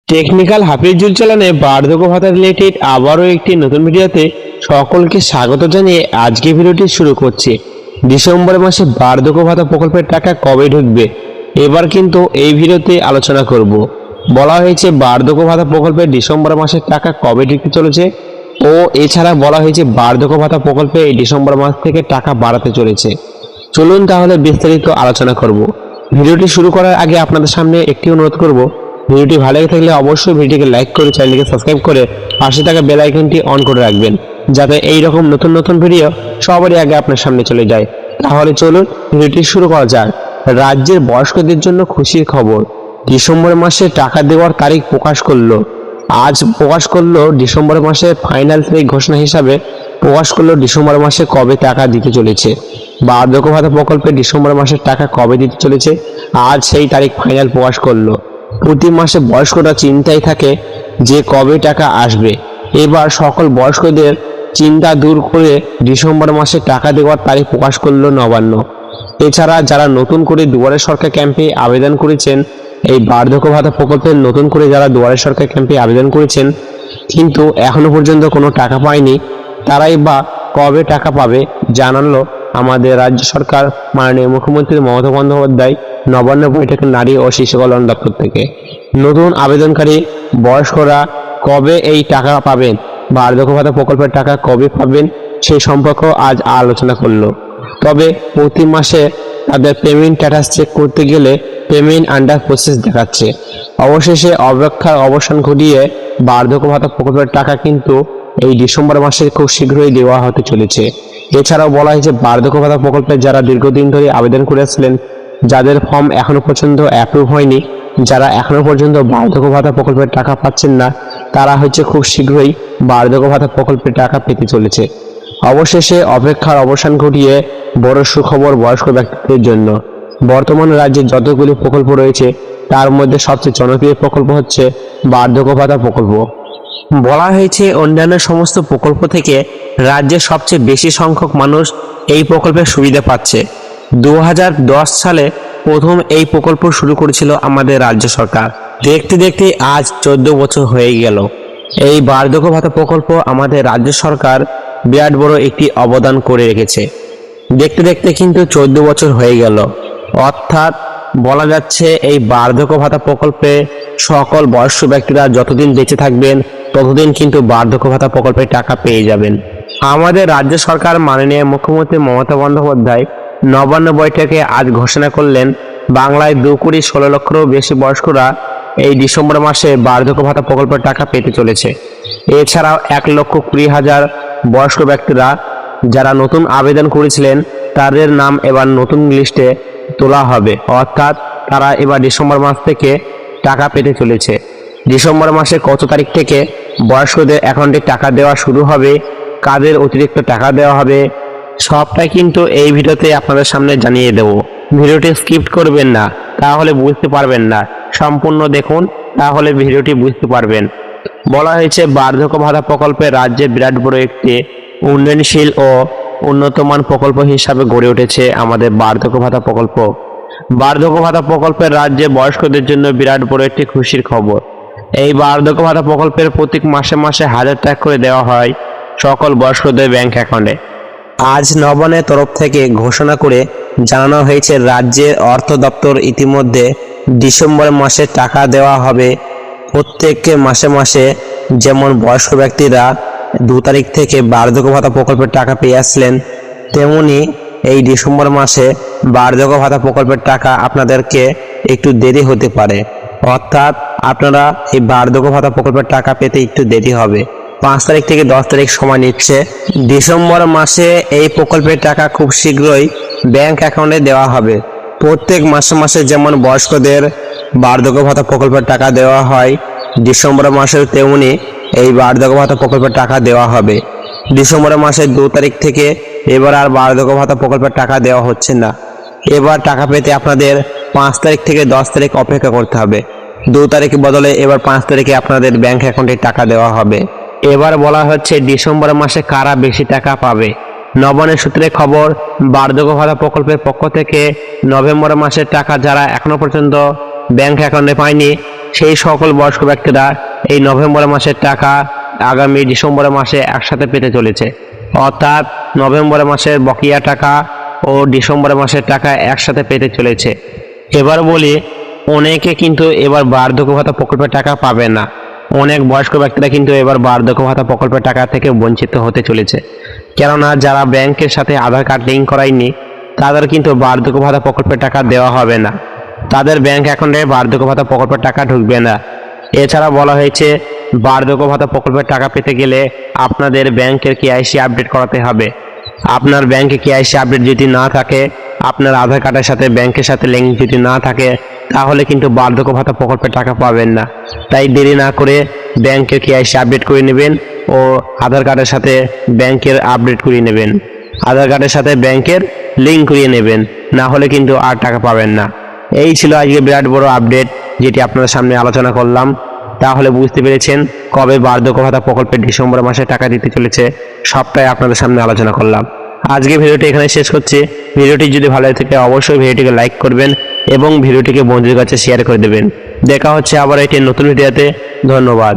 Technical Hafizul চালানে বার্ধক্য ভাতা related আবারও একটি নতুন ভিডিওতে সকলকে স্বাগত জানিয়ে আজকে ভিডিওটি শুরু করছি। ডিসেম্বর মাসে বার্ধক্য ভাতা প্রকল্পের টাকা কবে ঢুকবে এবার কিন্তু এই ভিডিওতে আলোচনা করব। বলা হয়েছে বার্ধক্য ভাতা প্রকল্পের ডিসেম্বর মাসের টাকা কবে ঢুকতে চলেছে ও এছাড়া বলা হয়েছে বার্ধক্য ভাতা প্রকল্পে এই ডিসেম্বর মাস থেকে টাকা বাড়াতে চলেছে। চলুন তাহলে বিস্তারিত আলোচনা করব। ভিডিওটি শুরু করার আগে আপনাদের সামনে একটি অনুরোধ করব, ভিডিওটি ভালো লেগে থাকলে অবশ্যই ভিডিওটিকে লাইক করে চ্যানেলটিকে সাবস্ক্রাইব করে পাশে থাকা বেল আইকনটি অন করে রাখবেন, যাতে এই রকম নতুন নতুন ভিডিও সবারই আগে আপনার সামনে চলে যায়। তাহলে চলুন ভিডিওটি শুরু করা যাক। রাজ্যের বয়স্কদের জন্য খুশির খবর, ডিসেম্বর মাসে টাকা দেওয়ার তারিখ প্রকাশ করলো ডিসেম্বর মাসে ফাইনাল তারিখ ঘোষণা হিসাবে প্রকাশ করলো ডিসেম্বর মাসে কবে টাকা দিতে চলেছে। বার্ধক্য ভাতা প্রকল্পে ডিসেম্বর মাসের টাকা কবে দিতে চলেছে আজ সেই তারিখ ফাইনাল প্রকাশ করলো। প্রতি মাসে বয়স্করা চিন্তায় থাকে যে কবে টাকা আসবে। এবার সকল বয়স্কদের চিন্তা দূর করে ডিসেম্বর মাসে টাকা দেওয়ার তারিখ প্রকাশ করলো নবান্ন। এছাড়া যারা নতুন করে দুয়ারে সরকার ক্যাম্পে আবেদন করেছেন, এই বার্ধক্য ভাতা প্রকল্পের নতুন করে যারা দুয়ারে সরকার ক্যাম্পে আবেদন করেছেন কিন্তু এখনো পর্যন্ত কোনো টাকা পায়নি, তারাই বা কবে টাকা পাবে জানালো আমাদের রাজ্য সরকার মাননীয় মুখ্যমন্ত্রী মমতা বন্দ্যোপাধ্যায় নবান্ন বৈঠকে নারী ও শিশু কল্যাণ দপ্তর থেকে। নতুন আবেদনকারী বয়স্করা কবে এই টাকা পাবেন, বার্ধক্য ভাতা প্রকল্পের টাকা কবে পাবেন সেই সম্পর্কেও আজ আলোচনা করলো। তবে প্রতি মাসে তাদের পেমেন্ট স্ট্যাটাস চেক করতে গেলে পেমেন্ট আন্ডার প্রসেস দেখাচ্ছে। অবশেষে অপেক্ষার অবসান ঘটিয়ে বার্ধক্য ভাতা প্রকল্পের টাকা কিন্তু এই ডিসেম্বর মাসে খুব শীঘ্রই দেওয়া হতে চলেছে। এছাড়াও বলা হয়েছে বার্ধক্য ভাতা প্রকল্পে যারা দীর্ঘদিন ধরে আবেদন করেছিলেন, যাদের ফর্ম এখনো পর্যন্ত অ্যাপ্রুভ হয়নি, যারা এখনো পর্যন্ত বার্ধক্য ভাতা প্রকল্পের টাকা পাচ্ছেন না, তারা খুব শীঘ্রই বার্ধক্য ভাতা প্রকল্পের টাকা পেতে চলেছে। অবশেষে অপেক্ষার অবসান ঘটিয়ে বড় সুখবর বয়স্ক ব্যক্তিদের জন্য। বর্তমানে রাজ্যে যতগুলি প্রকল্প রয়েছে তার মধ্যে সবচেয়ে জনপ্রিয় প্রকল্প হচ্ছে বার্ধক্য ভাতা প্রকল্প। বলা হয়েছে অন্যান্য সমস্ত প্রকল্প থেকে রাজ্যের সবচেয়ে বেশি সংখ্যক মানুষ এই প্রকল্পের সুবিধা পাচ্ছে। 2010 সালে প্রথম এই প্রকল্প শুরু করেছিল আমাদের রাজ্য সরকার। দেখতে দেখতে আজ 14 বছর হয়ে গেল। এই বার্ধক্য ভাতা প্রকল্প আমাদের রাজ্য সরকার বিরাট বড় একটি অবদান করে রেখেছে। দেখতে দেখতে কিন্তু 14 বছর হয়ে গেল, অর্থাৎ বলা যাচ্ছে এই বার্ধক্য ভাতা প্রকল্পে সকল বয়স্ক ব্যক্তিরা যতদিন বেঁচে থাকবেন ততদিন কিন্তু বার্ধক্য ভাতা প্রকল্পের টাকা পেয়ে যাবেন। আমাদের রাজ্য সরকার মাননীয় মুখ্যমন্ত্রী মমতা বন্দ্যোপাধ্যায় নবান্ন বৈঠকে আজ ঘোষণা করলেন বাংলায় 2,16,00,000-রও বেশি বয়স্করা এই ডিসেম্বর মাসে বার্ধক্য ভাতা প্রকল্পের টাকা পেতে চলেছে। এছাড়াও 1,20,000 বয়স্ক ব্যক্তিরা যারা নতুন আবেদন করেছিলেন তাদের নাম এবার নতুন লিস্টে তোলা হবে, অর্থাৎ তারা এবার ডিসেম্বর মাস থেকে টাকা পেতে চলেছে। ডিসেম্বর মাসে কত তারিখ থেকে বয়স্কদের অ্যাকাউন্টে টাকা দেওয়া শুরু হবে, কাদের অতিরিক্ত টাকা দেওয়া হবে, সবটাই কিন্তু এই ভিডিওতে আপনাদের সামনে জানিয়ে দেব। ভিডিওটি স্কিপ করবেন না, তাহলে বুঝতে পারবেন না। সম্পূর্ণ দেখুন, তাহলে ভিডিওটি বুঝতে পারবেন। বলা হয়েছে বার্ধক্য ভাতা প্রকল্পে রাজ্যে বিরাট বড় একটি উন্নয়নশীল ও উন্নতমান প্রকল্প হিসাবে গড়ে উঠেছে আমাদের বার্ধক্য ভাতা প্রকল্প। বার্ধক্য ভাতা প্রকল্পের রাজ্যে বয়স্কদের জন্য বিরাট বড় একটি খুশির খবর। এই বার্ধক্য ভাতা প্রকল্পের প্রত্যেক মাসে মাসে 1000 টাকা করে দেওয়া হয় সকল বয়স্কদের ব্যাংক অ্যাকাউন্টে। আজ নবান্নের তরফ থেকে ঘোষণা করে জানানো হয়েছে রাজ্যের অর্থ দপ্তর ইতিমধ্যে ডিসেম্বর মাসে টাকা দেওয়া হবে। প্রত্যেককে মাসে মাসে যেমন বয়স্ক ব্যক্তিরা 2 তারিখ থেকে বার্ধক্য ভাতা প্রকল্পের টাকা পেয়ে আসলেন, তেমনি এই ডিসেম্বর মাসে বার্ধক্য ভাতা প্রকল্পের টাকা আপনাদেরকে একটু দেরি হতে পারে, অর্থাৎ আপনারা এই বার্ধক্য ভাতা প্রকল্পের টাকা পেতে একটু দেরি হবে। 5 তারিখ থেকে 10 তারিখ সময় নিচ্ছে। ডিসেম্বর মাসে এই প্রকল্পের টাকা খুব শীঘ্রই ব্যাংক অ্যাকাউন্টে দেওয়া হবে। প্রত্যেক মাসে মাসে যেমন বয়স্কদের বার্ধক্য ভাতা প্রকল্পের টাকা দেওয়া হয় ডিসেম্বর মাসেও তেমনি এই বার্ধক্য ভাতা প্রকল্পের টাকা দেওয়া হবে। ডিসেম্বর মাসের 2 তারিখ থেকে এবার আর বার্ধক্য ভাতা প্রকল্পের টাকা দেওয়া হচ্ছে না। এবার টাকা পেতে আপনাদের 5 তারিখ থেকে 10 তারিখ অপেক্ষা করতে হবে। 2 তারিখের বদলে এবার 5 তারিখে আপনাদের ব্যাংক অ্যাকাউন্টে টাকা দেওয়া হবে। এবার বলা হচ্ছে ডিসেম্বর মাসে কারা বেশি টাকা পাবে। নবান্নের সূত্রে খবর, বার্ধক্য ভাতা প্রকল্পের পক্ষ থেকে নভেম্বর মাসের টাকা যারা এখনো পর্যন্ত ব্যাংক অ্যাকাউন্টে পায়নি সেই সকল বয়স্ক ব্যক্তিরা এই নভেম্বর মাসের টাকা আগামী ডিসেম্বর মাসে একসাথে পেতে চলেছে। অর্থাৎ নভেম্বর মাসের বকেয়া টাকা ও ডিসেম্বর মাসের টাকা একসাথে পেতে চলেছে। এবার বলি, অনেকে কিন্তু এবার বার্ধক্য ভাতা প্রকল্পের টাকা পাবে না। অনেক বয়স্ক ব্যক্তিরা কিন্তু এবার বার্ধক্য ভাতা প্রকল্পের টাকা থেকে বঞ্চিত হতে চলেছে। কেননা যারা ব্যাংকের সাথে আধার কার্ড লিঙ্ক করায়নি তাদের কিন্তু বার্ধক্য ভাতা প্রকল্পের টাকা দেওয়া হবে না। তাদের ব্যাংক অ্যাকাউন্টে বার্ধক্য ভাতা প্রকল্পের টাকা ঢুকবে না। এছাড়া বলা হয়েছে বার্ধক্য ভাতা প্রকল্পের টাকা পেতে গেলে আপনাদের ব্যাংকের কেআইসি আপডেট করাতে হবে। আপনার ব্যাংকে কেআইসি আপডেট যদি না থাকে, আপনার আধার কার্ডের সাথে ব্যাংকের সাথে লিঙ্ক যদি না থাকে, তাহলে কিন্তু বার্ধক্য ভাতা প্রকল্পের টাকা পাবেন না। তাই দেরি না করে ব্যাংকের কেআইসি আপডেট করে নেবেন ও আধার কার্ডের সাথে ব্যাংকের আপডেট করিয়ে নেবেন। আধার কার্ডের সাথে ব্যাংকের লিঙ্ক করিয়ে নেবেন, না হলে কিন্তু আর টাকা পাবেন না। এই ছিল আজকে বিরাট বড় আপডেট যেটি আপনাদের সামনে আলোচনা করলাম। তাহলে বুঝতে পেরেছেন কবে বার্ধক্য ভাতা প্রকল্পের ডিসেম্বর মাসে টাকা দিতে চলেছে, সবটাই আপনাদের সামনে আলোচনা করলাম। আজকে ভিডিওটি এখানে শেষ করছি। ভিডিওটি যদি ভালো লাগে থাকে অবশ্যই ভিডিওটিকে লাইক করবেন এবং ভিডিওটিকে বন্ধুদের কাছে শেয়ার করে দেবেন। দেখা হচ্ছে আবার একটি নতুন ভিডিওতে। ধন্যবাদ।